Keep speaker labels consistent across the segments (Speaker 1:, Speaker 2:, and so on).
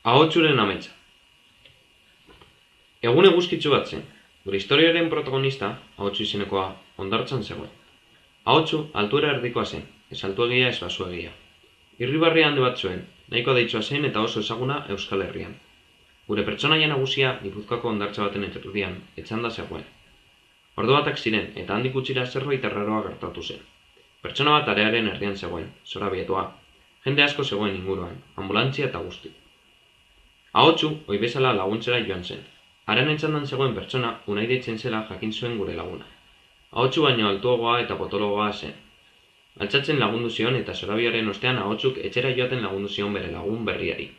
Speaker 1: Ahotsuren ametsa. Egun eguzkitsu bat zen, gure historiaren protagonista, ahotsu izenekoa, hondartzan zegoen. Ahotsu altuera erdikoa zen, ez altuegia ez basuegia. Irribarri handi bat zuen, nahiko deitsua zen eta oso ezaguna Euskal Herrian. Gure pertsonaia nagusia Gipuzkoako hondartza baten erdian, etxanda zegoen. Ordu batak ziren eta handik gutxira zerbait arraroa gertatu zen. Pertsona bat arearen erdian zegoen, zorabietoa. Jende asko zegoen inguruan, anbulantzia eta guzti. Ahotsu, ohi bezala laguntzera joan zen. Haren etxandan zegoen pertsona Unai deitzen zela jakin zuen gure laguna. Ahotsu baino altuagoa eta potologoa zen. Altxatzen lagundu zion eta zorabiaren ostean Ahotsuk etxera joaten lagundu zion bere lagun berriari.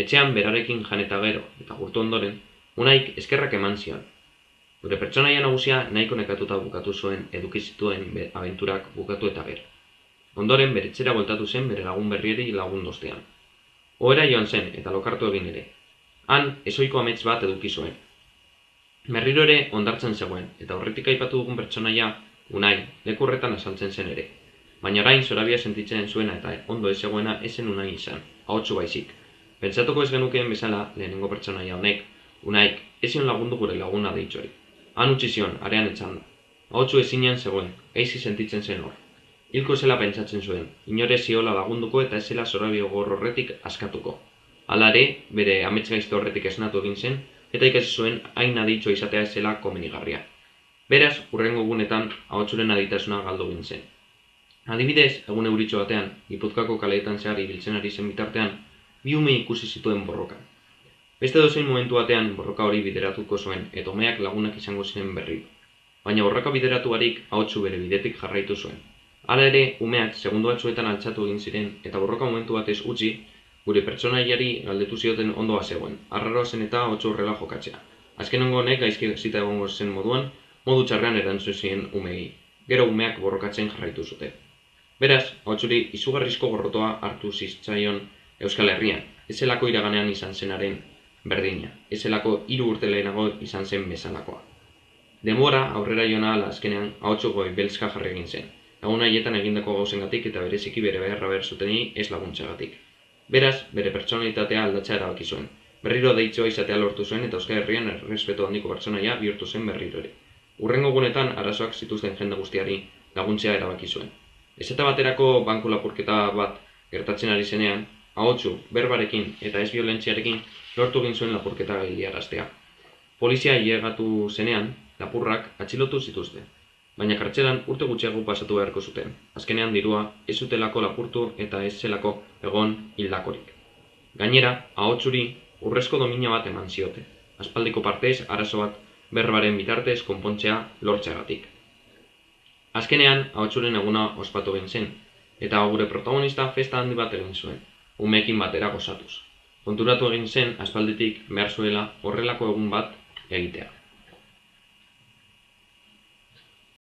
Speaker 1: Etxean berarekin jan eta gero, eta gurtu ondoren, Unaik eskerrak eman zion. Gure pertsonaia nagusia nahiko nekatuta bukatu zuen eduki zituen abenturak bukatu eta gero. Ondoren bere etxera bueltatu zen bere lagun berriari lagundu ostean. Ohera joan zen eta lokartu egin ere. Han ezohiko amets bat eduki zuen. Berriro ere hondartzan zegoen eta aurretik aipatu dugun pertsonaia Unai leku horretan azaltzen zen ere. Baina orain zorabia sentitzen zuena eta ondo ez zegoena ez zen Unai izan, Ahotsu baizik. Pentsatuko ez genukeen bezala lehenengo pertsonaia honek, Unaik ezion lagundu gure laguna deitxori. Han utzi zion, arean etxanda. Ahotsu ezinean zegoen, gaizki sentitzen zen hor. Hilko zela pentsatzen zuen, inore ziola lagunduko eta ez zela zorabio gor horretik askatuko. Hala ere, bere amets gaizto horretik esnatu egin zen, eta ikasi zuen hain aditxo izatea ez zela komenigarria. Beraz, hurrengo egunetan Ahotsuren aditasuna galdu egin zen. Adibidez, egun euritxo batean, Gipuzkoako kaleetan zehar ibiltzen ari zen bitartean, bi ume ikusi zituen borrokan. Beste dozein momentu batean borroka hori bideratuko zuen, eta umeak lagunak izango ziren berriro. Baina borroka bideratu barik Ahotsu bere bidetik jarraitu zuen. Hala ere, umeak segundu batzuetan altxatu egin ziren, eta borroka momentu batez utzi, gure pertsonaiari galdetu zioten ondoa zegoen, arraroa zen eta Ahotsu horrela jokatzea. Azkenengo honek gaizki zita egongo zen moduan, modu txarrean erantzun zien umei. Gero umeak borrokatzen jarraitu zuten. Beraz, Ahotsuri izugarrizko gorrotoa hartu zitzaion Euskal Herrian, ez zelako iraganean izan zenaren berdina, ez zelako 3 urte lehenago izan zen bezalakoa. Denbora aurrera joan ahala azkenean Ahotsu goibeltzka jarri egin zen, egun haietan egindako gauzengatik eta bereziki bere beharra behar zutenei ez laguntzagatik. Beraz, bere pertsonalitatea aldatzea erabaki zuen. Berriro deitzoa izatea lortu zuen eta Euskal Herrian errespetu handiko pertsonaia bihurtu zen berriro ere. Hurrengo egunetan arazoak zituzten jende guztiari laguntzea erabaki zuen. Esate baterako banku lapurketa bat gertatzen ari zenean, Ahotsu berbarekin eta ez biolentziarekin lortu egin zuen lapurketa geldiaraztea. Polizia ailegatu zenean, lapurrak atxilotu zituzten. Baina kartzelan urte gutxiago pasatu beharko zuten. Azkenean dirua ez zutelako lapurtu eta ez zelako egon hildakorik. Gainera, Ahotsuri urrezko domina bat eman ziote. Aspaldiko partez arazo bat berbaren bitartez konpontzea lortzeagatik. Azkenean, Ahotsuren eguna ospatu egin zen, eta gure protagonista festa handi bat egin zuen, umeekin batera gozatuz. Konturatu egin zen aspalditik behar zuela horrelako egun bat egitea.